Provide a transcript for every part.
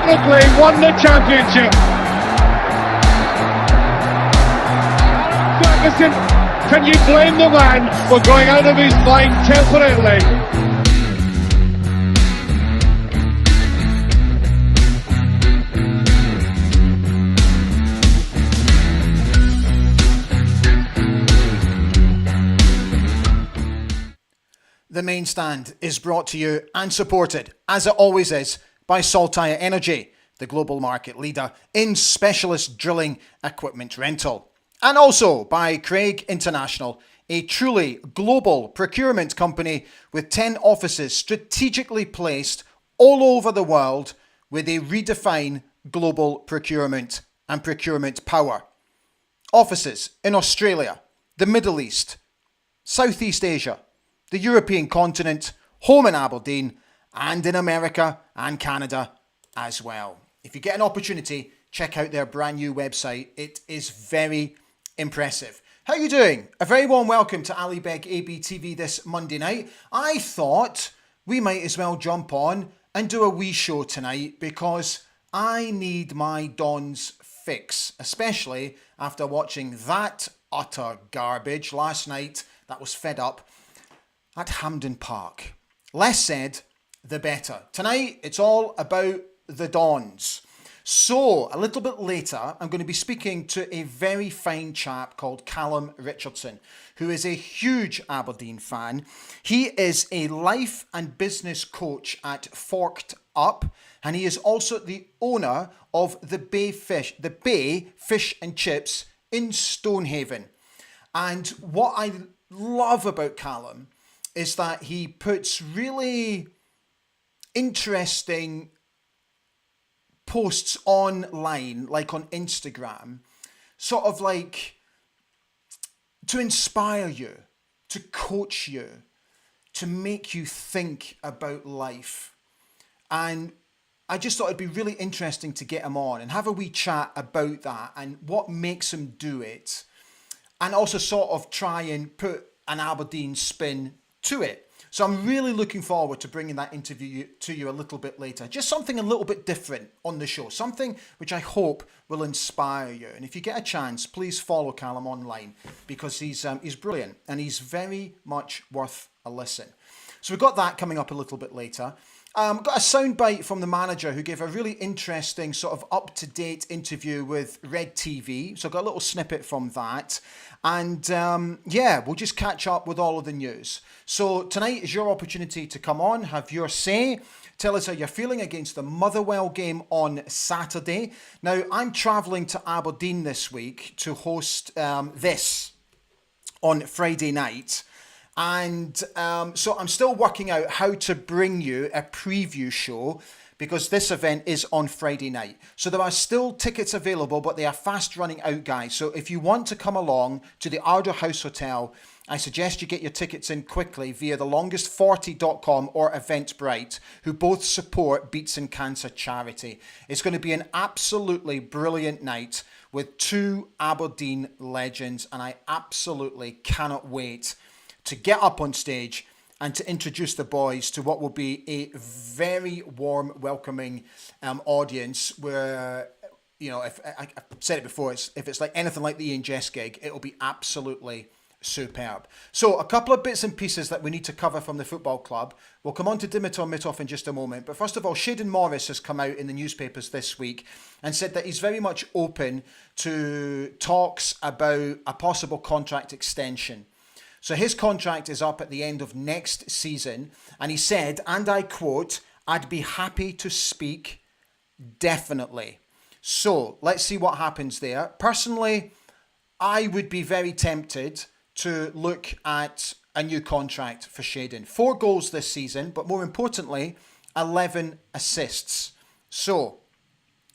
technically won the championship. Ferguson, can you blame the man for going out of his mind temporarily? The Main Stand is brought to you and supported, as it always is, by Saltire Energy, the global market leader in specialist drilling equipment rental. And also by Craig International, a truly global procurement company with 10 offices strategically placed all over the world where they redefine global procurement and procurement power. Offices in Australia, the Middle East, Southeast Asia, the European continent, home in Aberdeen, and in America and Canada as well. If you get an opportunity, check out their brand new website. It is very impressive. How are you doing? A very warm welcome to Ali Beg ABTV this Monday night. I thought we might as well jump on and do a wee show tonight because I need my Don's fix, especially after watching that utter garbage last night that was fed up at Hampden Park. Less said, the better. Tonight, it's all about the Dons. So, a little bit later, I'm going to be speaking to a very fine chap called Callum Richardson, who is a huge Aberdeen fan. He is a life and business coach at Forked Up, and he is also the owner of the Bay Fish and Chips in Stonehaven. And what I love about Callum is that he puts really interesting posts online, like on Instagram, sort of like to inspire you, to coach you, to make you think about life. And I just thought it'd be really interesting to get him on and have a wee chat about that and what makes him do it. And also sort of try and put an Aberdeen spin to it. So I'm really looking forward to bringing that interview to you a little bit later. Just something a little bit different on the show. Something which I hope will inspire you. And if you get a chance, please follow Callum online because he's brilliant and he's very much worth a listen. So we've got that coming up a little bit later. Got a soundbite from the manager who gave a really interesting sort of up-to-date interview with Red TV. So I got a little snippet from that. And we'll just catch up with all of the news. So tonight is your opportunity to come on, have your say. Tell us how you're feeling against the Motherwell game on Saturday. Now, I'm travelling to Aberdeen this week to host this on Friday night. And so I'm still working out how to bring you a preview show because this event is on Friday night. So there are still tickets available, but they are fast running out, guys. So if you want to come along to the Ardor House Hotel, I suggest you get your tickets in quickly via thelongest40.com or Eventbrite, who both support Beats and Cancer charity. It's going to be an absolutely brilliant night with two Aberdeen legends, and I absolutely cannot wait to get up on stage and to introduce the boys to what will be a very warm, welcoming audience where, you know, if I've said it before, if it's like anything like the Ian Jess gig, it'll be absolutely superb. So a couple of bits and pieces that we need to cover from the football club. We'll come on to Dimitar Mitov in just a moment. But first of all, Shayden Morris has come out in the newspapers this week and said that he's very much open to talks about a possible contract extension. So his contract is up at the end of next season. And he said, and I quote, "I'd be happy to speak, definitely." So let's see what happens there. Personally, I would be very tempted to look at a new contract for Shayden. 4 goals this season, but more importantly, 11 assists. So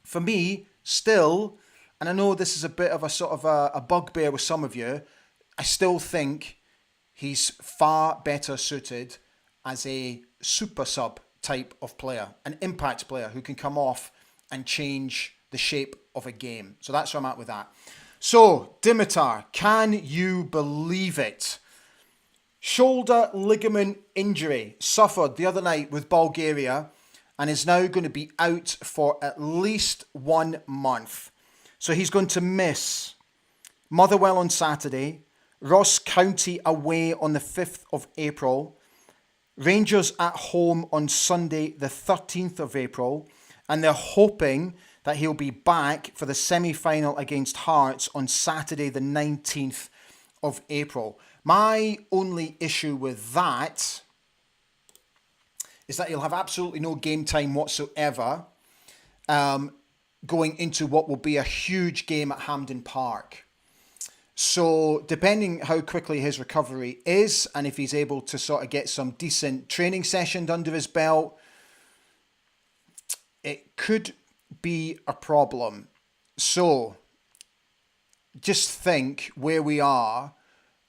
for me, still, and I know this is a bit of a sort of a bugbear with some of you, I still think he's far better suited as a super sub type of player, an impact player who can come off and change the shape of a game. So that's where I'm at with that. So, Dimitar, can you believe it? Shoulder ligament injury suffered the other night with Bulgaria and is now going to be out for at least 1 month. So he's going to miss Motherwell on Saturday, Ross County away on the 5th of April, Rangers at home on Sunday the 13th of April, and they're hoping that he'll be back for the semi-final against Hearts on Saturday the 19th of April. My only issue with that is that he'll have absolutely no game time whatsoever going into what will be a huge game at Hampden Park. So depending how quickly his recovery is, and if he's able to sort of get some decent training sessions under his belt, it could be a problem. So just think where we are.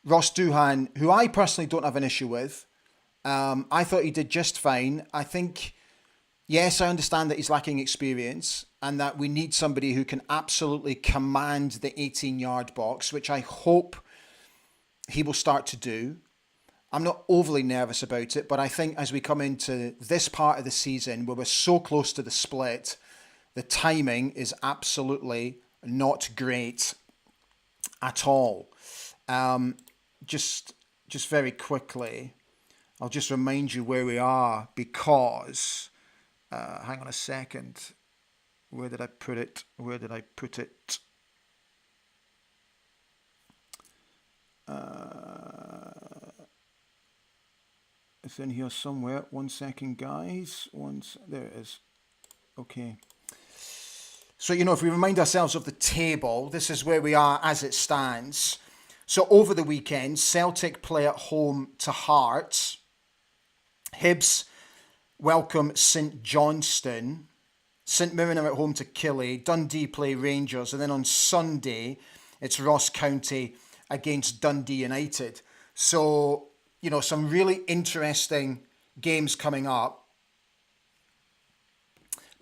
Ross Doohan, who I personally don't have an issue with, I thought he did just fine. I think, yes, I understand that he's lacking experience and that we need somebody who can absolutely command the 18-yard box, which I hope he will start to do. I'm not overly nervous about it, but I think as we come into this part of the season where we're so close to the split, the timing is absolutely not great at all. Just very quickly, I'll just remind you where we are because, hang on a second. Where did I put it? It's in here somewhere. 1 second, guys. There it is. Okay. So, if we remind ourselves of the table, this is where we are as it stands. So over the weekend, Celtic play at home to Hearts. Hibs welcome St Johnstone. St Mirren are at home to Killie. Dundee play Rangers. And then on Sunday, it's Ross County against Dundee United. So, some really interesting games coming up.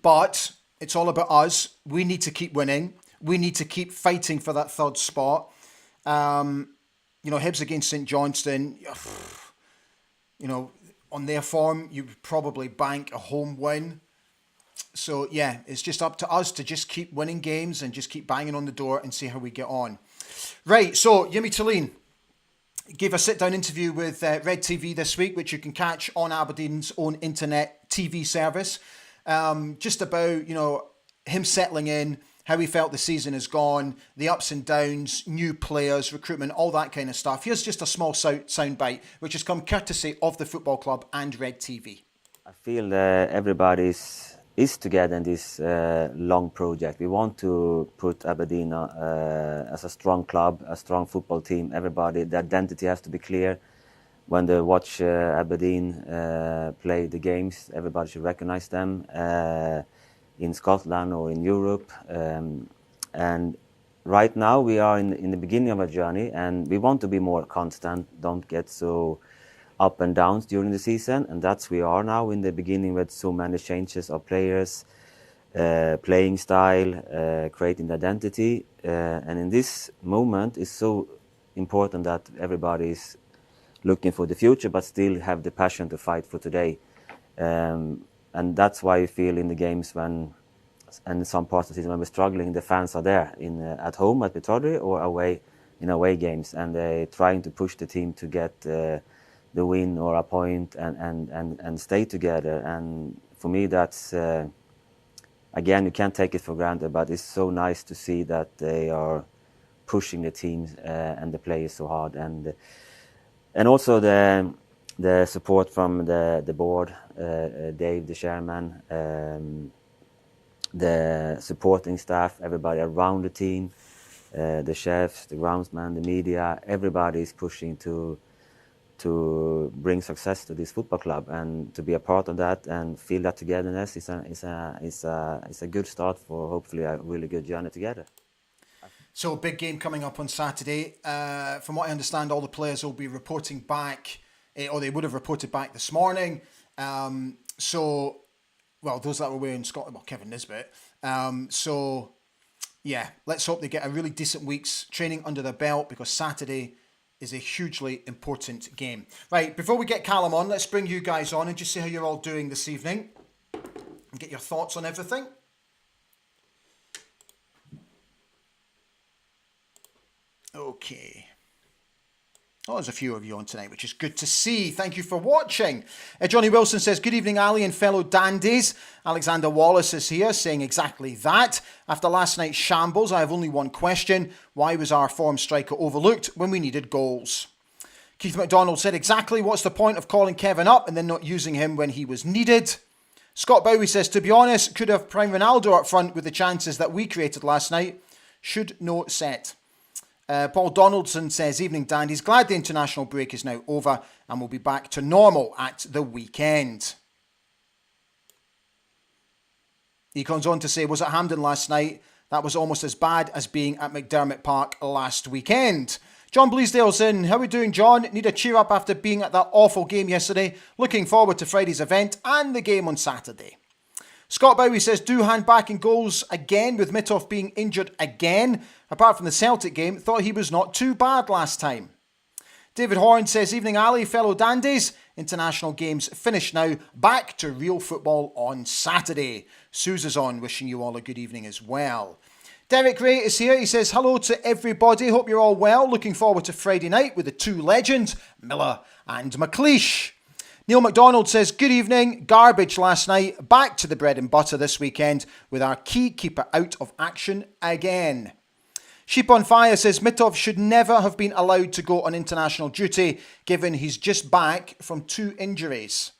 But it's all about us. We need to keep winning. We need to keep fighting for that third spot. Hibs against St Johnstone, on their form, you would probably bank a home win. So, yeah, it's just up to us to just keep winning games and just keep banging on the door and see how we get on. Right, so Jimmy Tulin gave a sit-down interview with Red TV this week, which you can catch on Aberdeen's own internet TV service. Just about, him settling in, how he felt the season has gone, the ups and downs, new players, recruitment, all that kind of stuff. Here's just a small sound bite, which has come courtesy of the football club and Red TV. I feel that everybody is together in this long project. We want to put Aberdeen as a strong club, a strong football team. Everybody, the identity has to be clear. When they watch Aberdeen play the games, everybody should recognize them in Scotland or in Europe. And right now we are in the beginning of a journey, and we want to be more constant, don't get so up and downs during the season, and that's we are now in the beginning with so many changes of players, playing style, creating identity, and in this moment it's so important that everybody is looking for the future but still have the passion to fight for today, and that's why you feel in the games when and in some parts of the season when we're struggling, the fans are there at home at Pittodrie or away in away games, and they're trying to push the team to get the win or a point and stay together. And for me, that's again, you can't take it for granted, but it's so nice to see that they are pushing the teams and the players so hard, and also the support from the board, Dave, the chairman, the supporting staff, everybody around the team, the chefs, the groundsman, the media, everybody is pushing to bring success to this football club, and to be a part of that and feel that togetherness is a good start for hopefully a really good journey together. So big game coming up on Saturday. From what I understand, all the players will be reporting back, or they would have reported back this morning. So, well, those that were away in Scotland, well, Kevin Nisbet. So, yeah, let's hope they get a really decent week's training under their belt, because Saturday is a hugely important game. Right, before we get Callum on, let's bring you guys on and just see how you're all doing this evening. and get your thoughts on everything. Okay. Oh, there's a few of you on tonight, which is good to see. Thank you for watching. Johnny Wilson says, good evening, Ali and fellow dandies. Alexander Wallace is here saying exactly that. After last night's shambles, I have only one question. Why was our form striker overlooked when we needed goals? Keith McDonald said, exactly, what's the point of calling Kevin up and then not using him when he was needed? Scott Bowie says, to be honest, could have Prime Ronaldo up front with the chances that we created last night. Should note set. Paul Donaldson says, evening dandies, glad the international break is now over and we'll be back to normal at the weekend. He comes on to say, was at Hampden last night. That was almost as bad as being at McDermott Park last weekend. John Bleasdale's in. How are we doing, John? Need a cheer up after being at that awful game yesterday. Looking forward to Friday's event and the game on Saturday. Scott Bowie says, Duhan back in goals again with Mitov being injured again. Apart from the Celtic game, thought he was not too bad last time. David Horn says, evening Ali, fellow dandies. International games finished now. Back to real football on Saturday. Suze on, wishing you all a good evening as well. Derek Ray is here. He says, hello to everybody. Hope you're all well. Looking forward to Friday night with the two legends, Miller and McLeish. Neil McDonald says, good evening. Garbage last night. Back to the bread and butter this weekend with our key keeper out of action again. Sheep on Fire says, Mitov should never have been allowed to go on international duty given he's just back from 2 injuries.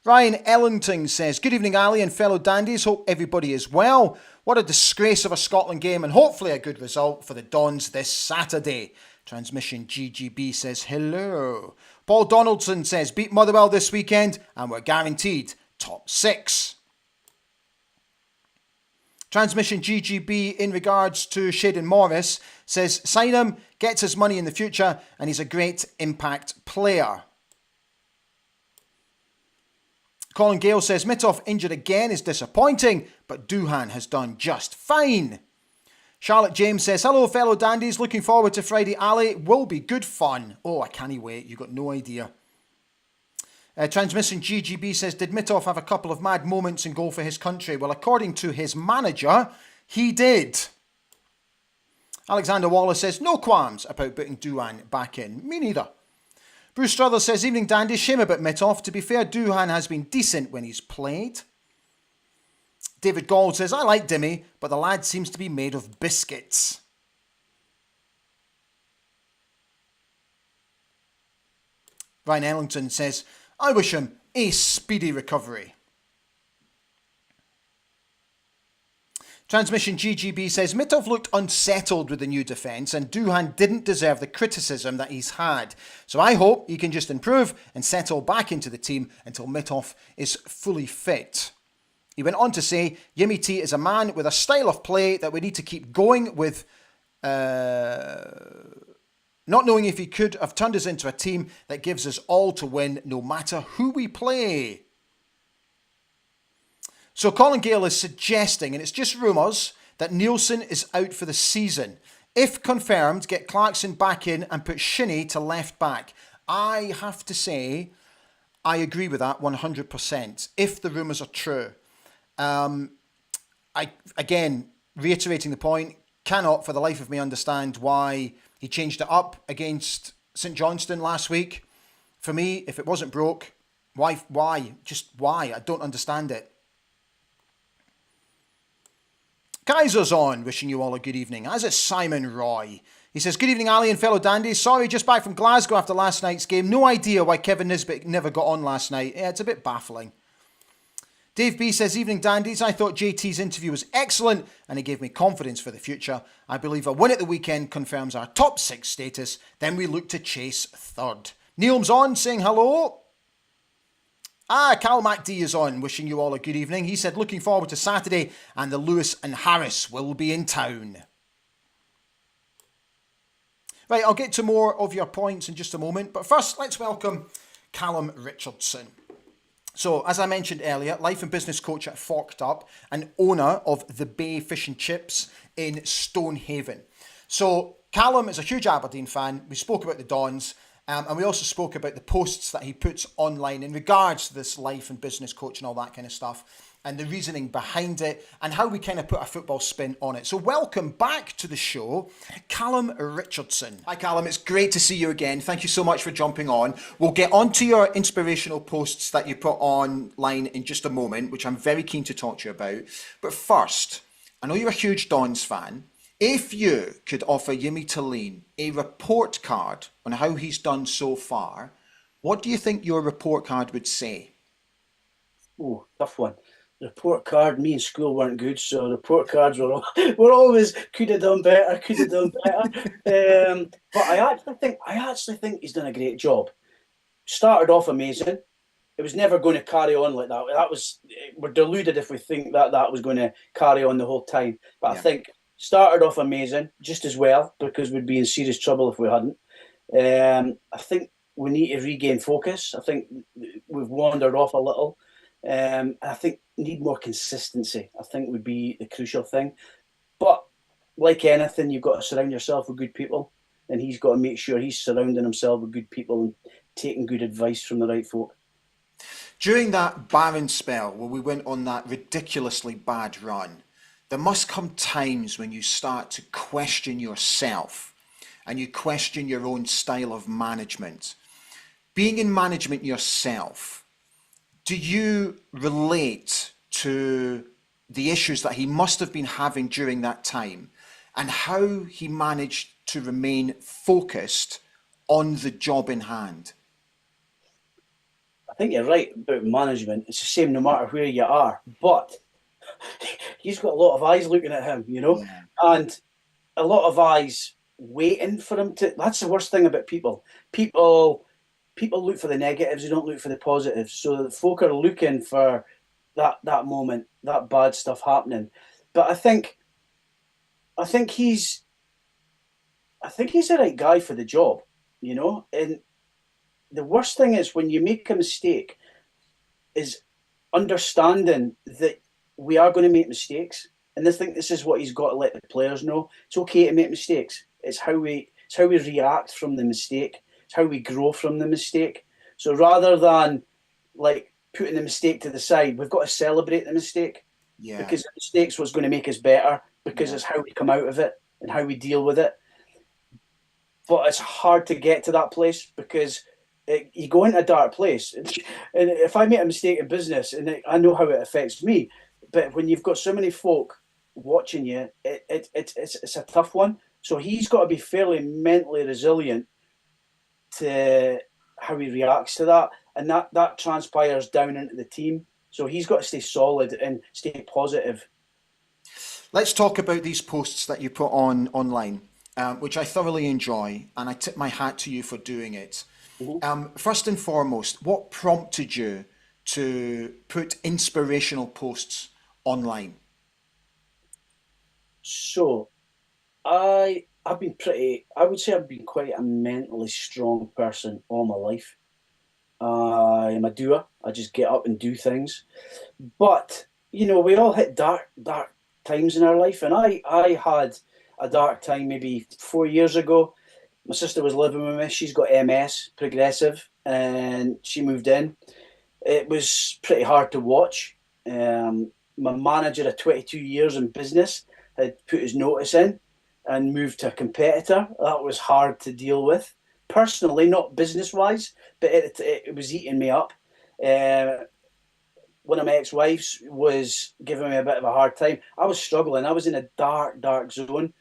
Ryan Ellington says, good evening Ali and fellow dandies. Hope everybody is well. What a disgrace of a Scotland game and hopefully a good result for the Dons this Saturday. Transmission GGB says, hello. Paul Donaldson says, beat Motherwell this weekend and we're guaranteed top 6. Transmission GGB in regards to Shaden Morris says, sign him, gets his money in the future and he's a great impact player. Colin Gale says, Mitov injured again is disappointing, but Duhan has done just fine. Charlotte James says, hello fellow dandies, looking forward to Friday Ali, will be good fun. Oh, I can't wait, you got no idea. Transmission GGB says, did Mitov have a couple of mad moments in goal for his country? Well, according to his manager, he did. Alexander Wallace says, no qualms about putting Duhan back in. Me neither. Bruce Struthers says, evening dandies, shame about Mitov. To be fair, Duhan has been decent when he's played. David Gold says, I like Dimmy, but the lad seems to be made of biscuits. Ryan Ellington says, I wish him a speedy recovery. Transmission GGB says, Mitov looked unsettled with the new defence and Duhan didn't deserve the criticism that he's had. So I hope he can just improve and settle back into the team until Mitov is fully fit. He went on to say, Yimmy T is a man with a style of play that we need to keep going with, not knowing if he could have turned us into a team that gives us all to win no matter who we play. So Colin Gale is suggesting, and it's just rumours, that Nielsen is out for the season. If confirmed, get Clarkson back in and put Shinnie to left back. I have to say, I agree with that 100%, if the rumours are true. Again, reiterating the point, cannot for the life of me understand why he changed it up against St Johnstone last week. For me, if it wasn't broke, why? Just why? I don't understand it. Kaiser's on, wishing you all a good evening, as is Simon Roy. He says, good evening, Ali and fellow dandies. Sorry, just back from Glasgow after last night's game. No idea why Kevin Nisbet never got on last night. Yeah, it's a bit baffling. Dave B says, evening dandies, I thought JT's interview was excellent and it gave me confidence for the future. I believe a win at the weekend confirms our top 6 status. Then we look to chase 3rd. Neil's on, saying hello. Cal MacD is on, wishing you all a good evening. He said, looking forward to Saturday and the Lewis and Harris will be in town. Right, I'll get to more of your points in just a moment. But first, let's welcome Callum Richardson. So, as I mentioned earlier, life and business coach at Forked Up and owner of the Bay Fish and Chips in Stonehaven. So, Callum is a huge Aberdeen fan. We spoke about the Dons. And we also spoke about the posts that he puts online in regards to this life and business coach and all that kind of stuff. and the reasoning behind it, and how we kind of put a football spin on it. So welcome back to the show, Callum Richardson. Hi Callum, it's great to see you again. Thank you so much for jumping on. We'll get on to your inspirational posts that you put online in just a moment, which I'm very keen to talk to you about. But first, I know you're a huge Dons fan. If you could offer Yimi Talene a report card on how he's done so far, what do you think your report card would say? Oh, tough one. Report card, me in school weren't good, so report cards were always could have done better, could have done better. But I actually think he's done a great job. Started off amazing. It was never going to carry on like that. We're deluded if we think that was going to carry on the whole time. But I think started off amazing, just as well, because we'd be in serious trouble if we hadn't. I think we need to regain focus. I think we've wandered off a little. I think need more consistency, I think, would be the crucial thing. But like anything, you've got to surround yourself with good people, and he's got to make sure he's surrounding himself with good people and taking good advice from the right folk. During that barren spell where we went on that ridiculously bad run, there must come times when you start to question yourself and you question your own style of management. Being in management yourself, do you relate to the issues that he must have been having during that time and how he managed to remain focused on the job in hand? I think you're right about management. It's the same no matter where you are, but he's got a lot of eyes looking at him, and a lot of eyes waiting for him to. That's the worst thing about people. People look for the negatives, they don't look for the positives. So the folk are looking for that moment, that bad stuff happening. But I think he's the right guy for the job, And the worst thing is when you make a mistake is understanding that we are going to make mistakes. And I think this is what he's got to let the players know. It's okay to make mistakes. It's how we react from the mistake. It's how we grow from the mistake. So rather than like putting the mistake to the side, we've got to celebrate the mistake. Yeah. Because the mistake's what's going to make us better, because it's how we come out of it and how we deal with it. But it's hard to get to that place because you go into a dark place. And if I make a mistake in business, and I know how it affects me, but when you've got so many folk watching you, it's a tough one. So he's got to be fairly mentally resilient to how he reacts to that, and that transpires down into the team. So he's got to stay solid and stay positive. Let's talk about these posts that you put online, which I thoroughly enjoy, and I tip my hat to you for doing it. Mm-hmm. First and foremost, what prompted you to put inspirational posts online? So, I would say I've been quite a mentally strong person all my life. I'm a doer. I just get up and do things. But, we all hit dark times in our life. And I had a dark time maybe 4 years ago. My sister was living with me. She's got MS, progressive, and she moved in. It was pretty hard to watch. My manager of 22 years in business had put his notice in and moved to a competitor. That was hard to deal with. Personally, not business-wise, but it was eating me up. One of my ex-wives was giving me a bit of a hard time. I was struggling. I was in a dark zone,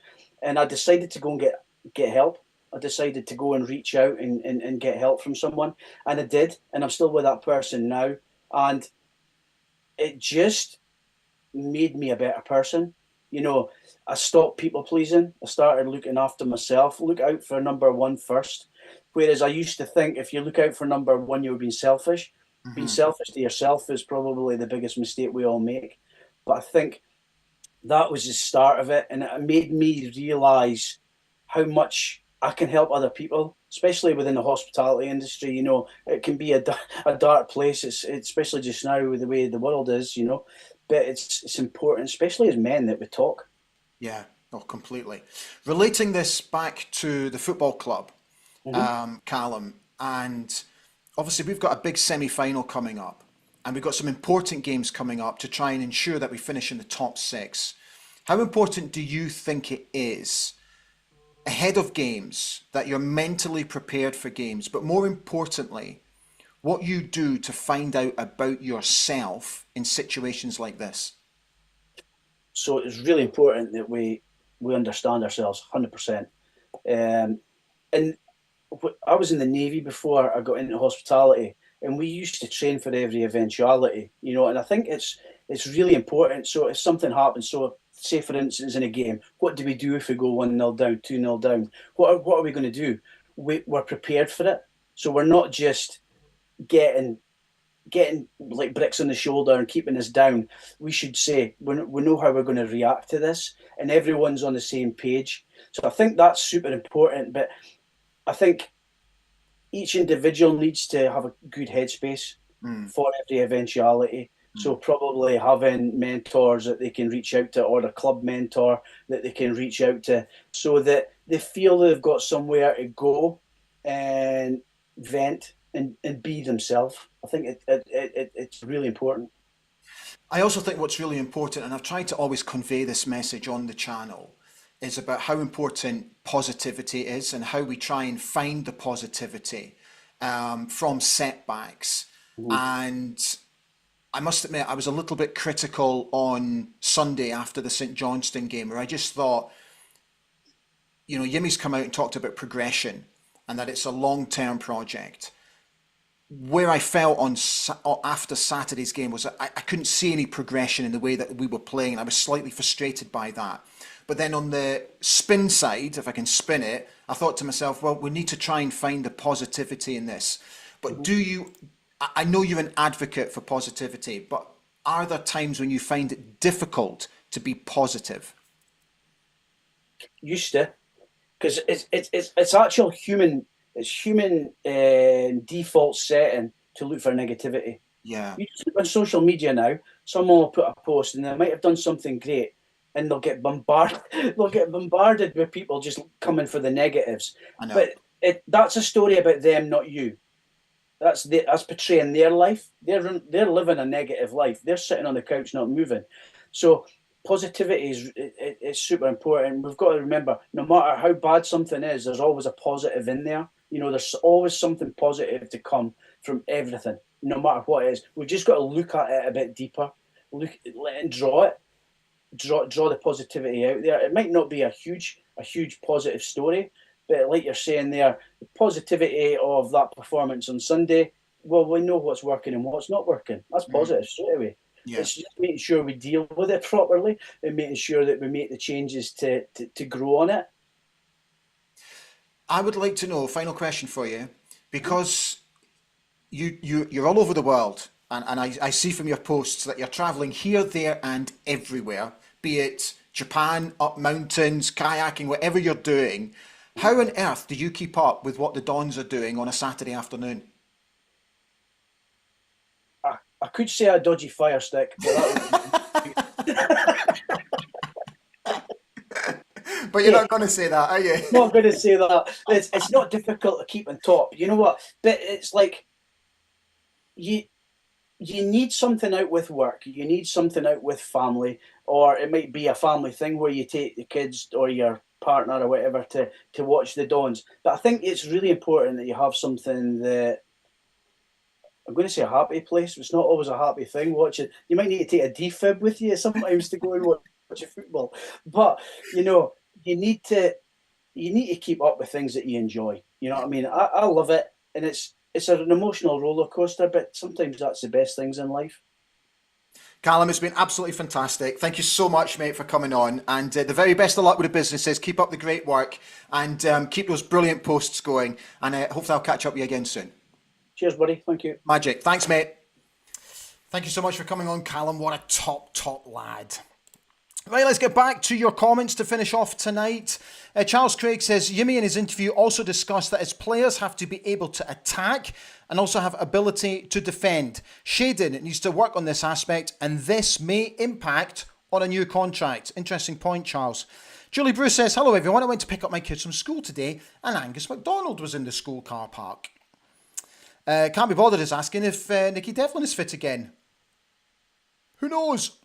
and I decided to go and get help. I decided to go and reach out and get help from someone, and I did, and I'm still with that person now, and it just made me a better person. I stopped people pleasing. I started looking after myself, look out for number one first. Whereas I used to think if you look out for number one, you're being selfish. Mm-hmm. Being selfish to yourself is probably the biggest mistake we all make. But I think that was the start of it. And it made me realise how much I can help other people, especially within the hospitality industry. It can be a dark place. It's especially just now with the way the world is, But it's important, especially as men, that we talk. Yeah, completely. Relating this back to the football club, mm-hmm. Callum, and obviously we've got a big semi-final coming up. and we've got some important games coming up to try and ensure that we finish in the top 6. How important do you think it is ahead of games that you're mentally prepared for games, but more importantly, what you do to find out about yourself in situations like this? So it's really important that we understand ourselves 100%. And I was in the Navy before I got into hospitality, and we used to train for every eventuality, and I think it's really important. So if something happens, so say for instance in a game, what do we do if we go 1-0 down, 2-0 down? What are we going to do? We're prepared for it. So we're not just getting like bricks on the shoulder and keeping us down. We should say we know how we're going to react to this, and everyone's on the same page. So I think that's super important. But I think each individual needs to have a good headspace for every eventuality. So probably having mentors that they can reach out to, or a club mentor that they can reach out to, so that they feel they've got somewhere to go and vent and be themselves. I think it's really important. I also think what's really important, and I've tried to always convey this message on the channel, is about how important positivity is and how we try and find the positivity from setbacks. And I must admit, I was a little bit critical on Sunday after the St Johnstone game, where I just thought, Yimmy's come out and talked about progression and that it's a long-term project. Where I felt after Saturday's game was that I couldn't see any progression in the way that we were playing, and I was slightly frustrated by that. But then on the spin side, if I can spin it, I thought to myself, well, we need to try and find the positivity in this. But I know you're an advocate for positivity, but are there times when you find it difficult to be positive? Used to, because it's actual human. It's human default setting to look for negativity. Yeah. You look on social media now, someone will put a post and they might have done something great, and they'll get bombarded. They'll get bombarded with people just coming for the negatives. I know. But that's a story about them, not you. That's portraying their life. They're living a negative life. They're sitting on the couch not moving. So positivity is super important. We've got to remember, no matter how bad something is, there's always a positive in there. There's always something positive to come from everything, no matter what it is. We've just got to look at it a bit deeper, and draw it, draw the positivity out there. It might not be a huge positive story, but like you're saying there, the positivity of that performance on Sunday, well, we know what's working and what's not working. That's positive straight away. Yeah. It's just making sure we deal with it properly and making sure that we make the changes to grow on it. I would like to know, final question for you, because you're all over the world, and I see from your posts that you're traveling here, there, and everywhere, be it Japan, up mountains, kayaking, whatever you're doing. How on earth do you keep up with what the Dons are doing on a Saturday afternoon? I could say a dodgy fire stick, but you're not going to say that, are you? Not going to say that. It's not difficult to keep on top. You know what? But it's like you need something out with work. You need something out with family, or it might be a family thing where you take the kids or your partner or whatever to watch the Dons. But I think it's really important that you have something that, I'm going to say a happy place. It's not always a happy thing. Watching, you might need to take a defib with you sometimes to go and watch your football. But you need to keep up with things that you enjoy. You know what I mean? I love it, and it's an emotional roller coaster. But sometimes that's the best things in life. Callum, it's been absolutely fantastic. Thank you so much, mate, for coming on. And the very best of luck with the businesses. Keep up the great work and keep those brilliant posts going. And hopefully I'll catch up with you again soon. Cheers, buddy. Thank you. Magic. Thanks, mate. Thank you so much for coming on, Callum. What a top lad. Right, let's get back to your comments to finish off tonight. Charles Craig says, Yimmy in his interview also discussed that his players have to be able to attack and also have ability to defend. Shadon needs to work on this aspect, and this may impact on a new contract. Interesting point, Charles. Julie Bruce says, hello everyone, I went to pick up my kids from school today and Angus MacDonald was in the school car park. Can't be bothered is asking if Nicky Devlin is fit again. Who knows?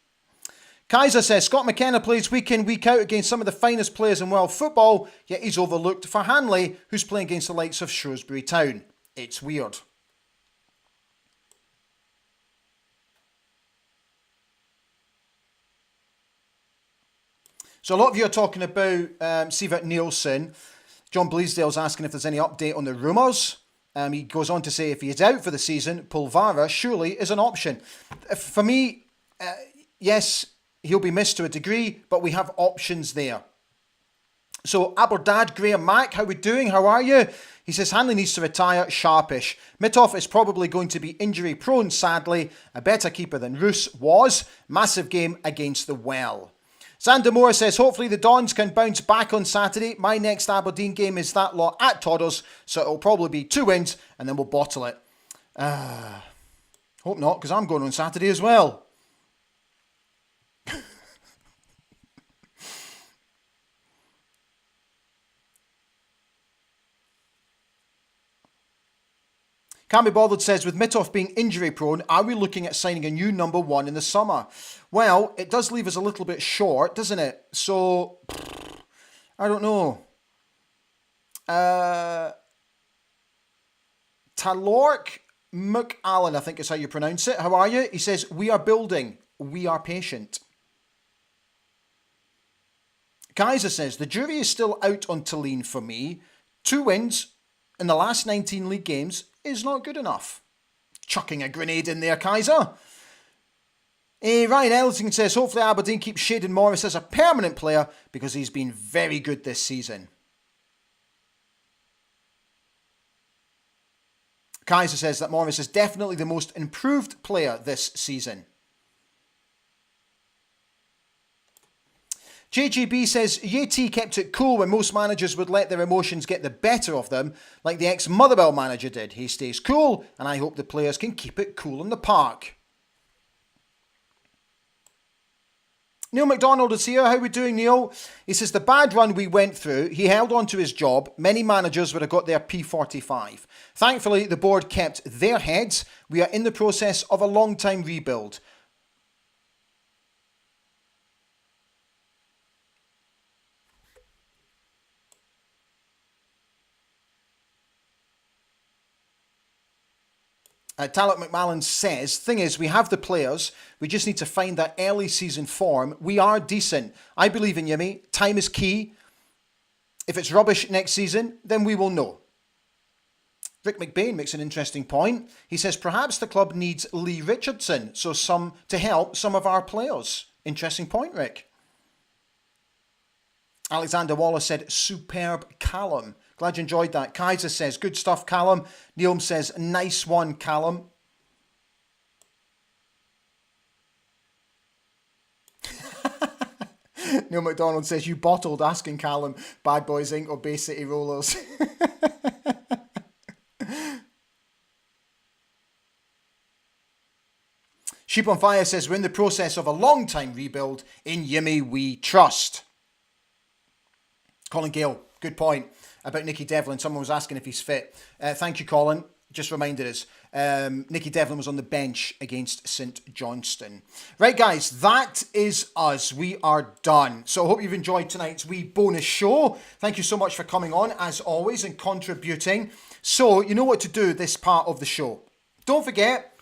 Kaiser says, Scott McKenna plays week in, week out against some of the finest players in world football, yet he's overlooked for Hanley, who's playing against the likes of Shrewsbury Town. It's weird. So a lot of you are talking about Sivert Nielsen. John Bleasdale's asking if there's any update on the rumours. He goes on to say if he is out for the season, Pulvara surely is an option. For me, yes, he'll be missed to a degree, but we have options there. So Aberdad Graham Mack, how we doing? How are you? He says Hanley needs to retire sharpish. Mitov is probably going to be injury prone, sadly. A better keeper than Roos was. Massive game against the Well. Xander Moore says, hopefully the Dons can bounce back on Saturday. My next Aberdeen game is that lot at Todders, so it'll probably be 2 wins and then we'll bottle it. Hope not, because I'm going on Saturday as well. Can't be bothered says, with Mitov being injury prone, are we looking at signing a new number one in the summer? Well, it does leave us a little bit short, doesn't it? So, I don't know. Talork McAllen, I think is how you pronounce it. How are you? He says, we are building. We are patient. Kaiser says, the jury is still out on Tulane for me. 2 wins in the last 19 league games is not good enough. Chucking a grenade in there, Kaiser. Ryan Ellington says, hopefully Aberdeen keeps Shayden Morris as a permanent player because he's been very good this season. Kaiser says that Morris is definitely the most improved player this season. JGB says, Yeti kept it cool when most managers would let their emotions get the better of them, like the ex-Motherwell manager did. He stays cool, and I hope the players can keep it cool in the park. Neil McDonald is here. How are we doing, Neil? He says, the bad run we went through, he held on to his job. Many managers would have got their P45. Thankfully, the board kept their heads. We are in the process of a long-time rebuild. Talot McMallen says, thing is, we have the players. We just need to find that early season form. We are decent. I believe in Yimmy. Time is key. If it's rubbish next season, then we will know. Rick McBain makes an interesting point. He says, perhaps the club needs Lee Richardson to help some of our players. Interesting point, Rick. Alexander Wallace said, superb Callum. Glad you enjoyed that. Kaiser says, good stuff, Callum. Neil says, nice one, Callum. Neil McDonald says, you bottled asking Callum, Bad Boys Inc. or Bay City Rollers. Sheep on Fire says, we're in the process of a long-time rebuild. In Yimmy we trust. Colin Gale, good point about Nicky Devlin. Someone was asking if he's fit. Thank you, Colin. Just reminded us. Nicky Devlin was on the bench against St Johnstone. Right, guys, that is us. We are done. So I hope you've enjoyed tonight's wee bonus show. Thank you so much for coming on, as always, and contributing. So you know what to do this part of the show. Don't forget,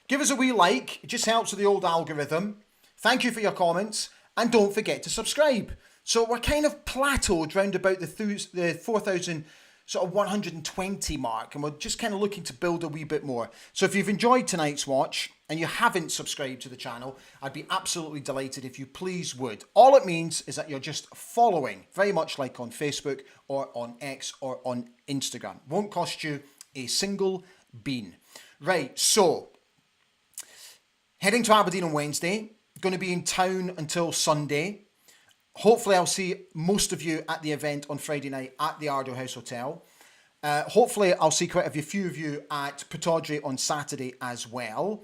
give us a wee like. It just helps with the old algorithm. Thank you for your comments. And don't forget to subscribe. So we're kind of plateaued round about the 4,000 sort of 120 mark, and we're just kind of looking to build a wee bit more. So if you've enjoyed tonight's watch and you haven't subscribed to the channel, I'd be absolutely delighted if you please would. All it means is that you're just following, very much like on Facebook or on X or on Instagram. Won't cost you a single bean. Right, so heading to Aberdeen on Wednesday, going to be in town until Sunday. Hopefully I'll see most of you at the event on Friday night at the Ardo House Hotel. Hopefully I'll see quite a few of you at Pataudry on Saturday as well.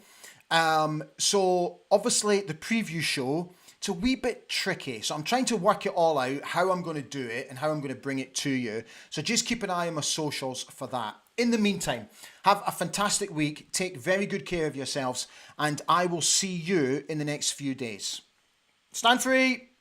So obviously the preview show it's a wee bit tricky. So I'm trying to work it all out, how I'm going to do it and how I'm going to bring it to you. So just keep an eye on my socials for that. In the meantime, have a fantastic week. Take very good care of yourselves, and I will see you in the next few days. Stand free.